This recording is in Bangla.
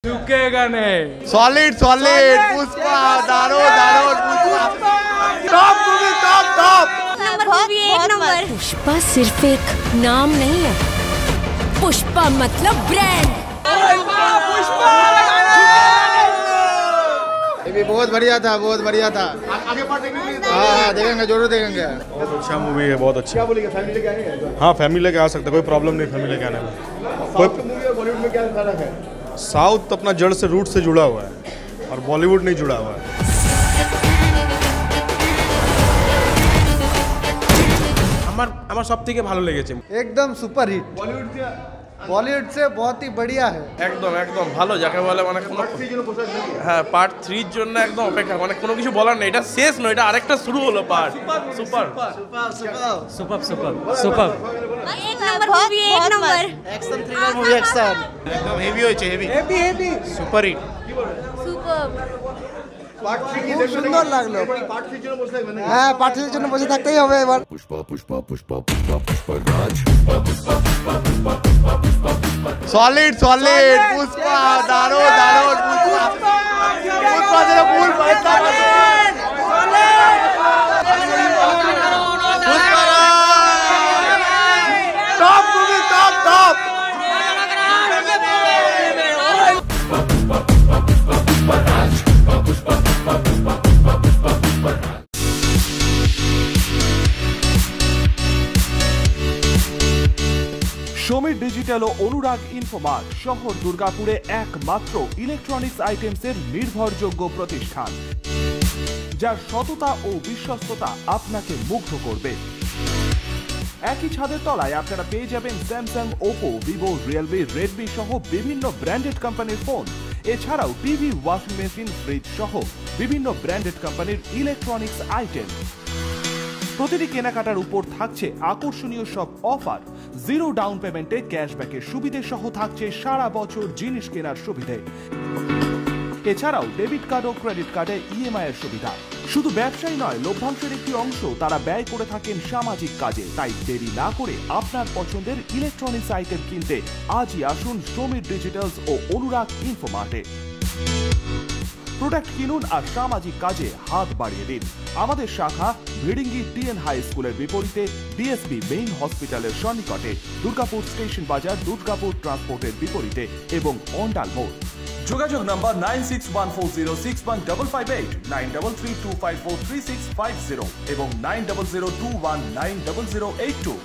झुकेगा नहीं। सॉलिड सॉलिड पुष्पा दारो दारो Pushpa top movie top movie एक नंबर। पुष्पा सिर्फ एक नाम नहीं है, पुष्पा मतलब ब्रांड। ये भी बहुत बढ़िया था, बहुत बढ़िया था। आगे पार्ट देखेंगे? हाँ देखेंगे, जरूर देखेंगे। बहुत अच्छा मूवी है, बहुत अच्छा। क्या बोलेंगे, फैमिली लेके आएंगे? हाँ फैमिली लेके आ सकते, कोई प्रॉब्लम नहीं फैमिली लेके आने में। कोई मूवी और बॉलीवुड में क्या फर्क है? साउथ अपना जड़ से रूट से जुड़ा हुआ है और बॉलीवुड नहीं जुड़ा हुआ है। আমার সবথেকে ভালো লেগেছে। एकदम सुपर हिट। बॉलीवुड से बहुत ही बढ़िया है। একদম একদম ভালো, যাকে বলে মানে কোনো হ্যাঁ পার্ট 3 এর জন্য একদম অপেক্ষা, মানে কোনো কিছু বলার নেই। এটা শেষ নয়, এটা আরেকটা শুরু হলো পার্ট। সুপার সুপার সুপার एक नंबर मूवी एक number. Action thriller movie action एकदम हेवी হয়েছে, heavy super hit. Super. Part 3 কি দেখতে সুন্দর লাগলো। পার্ট 3 জন্য বসে থাকবেন? হ্যাঁ পার্ট 3 জন্য বসে থাকতেই হবে এবার। পুষ্পা পুষ্পা পুষ্পা পুষ্পা পুষ্পা রাজ सॉलिड सॉलिड पुष्पा दारो दारो पुष्पा पुष्पा जरा फुल पैसा Pushpa top movie top top. Samir digital ও অনুরাগ ইনফোমার্ট শহর দুর্গাপুরে একমাত্র ইলেকট্রনিক্স আইটেমসের নির্ভরযোগ্য প্রতিষ্ঠান, যার সততা ও বিশ্বস্ততা আপনাকে মুগ্ধ করবে। একই ছাদের তলায় আপনারা পেয়ে যাবেন Samsung, Oppo, Vivo, Realme, Redmi সহ বিভিন্ন ব্র্যান্ডেড কোম্পানির ফোন। এছাড়াও টিভি, ওয়াশিং মেশিন, ফ্রিজ সহ বিভিন্ন ব্র্যান্ডেড কোম্পানির ইলেকট্রনিক্স আইটেম। প্রতিটি কেনাকাটার উপর থাকছে আকর্ষণীয় সব অফার। জিরো ডাউন পেমেন্টে ক্যাশব্যাকের সুবিধে সহ থাকছে সারা বছর জিনিস কেনার সুবিধে। এছাড়াও ডেবিট কার্ড ও ক্রেডিট কার্ডে ইএমআই এর সুবিধা। শুধু ব্যবসায়ী নয়, লভ্যাংশের একটি অংশ তারা ব্যয় করে থাকেন সামাজিক কাজে। তাই দেরি না করে আপনার পছন্দের ইলেকট্রনিক্স আইটেম কিনতে আজই আসুন সমীর ডিজিটালস ও অনুরাগ ইনফোমার্টে। প্রোডাক্ট কিনুন আর সামাজিক কাজে হাত বাড়িয়ে দিন। আমাদের শাখা ভিড়িঙ্গি টিএন হাই স্কুলের বিপরীতে ডিএসবি মেইন হসপিটালের সন্নিকটে, দুর্গাপুর স্টেশন বাজার, দুর্গাপুর ট্রান্সপোর্টের বিপরীতে এবং অন্ডাল মোড়। যোগাযোগ নম্বর 9614061558, 9332543650 এবং 9002190082।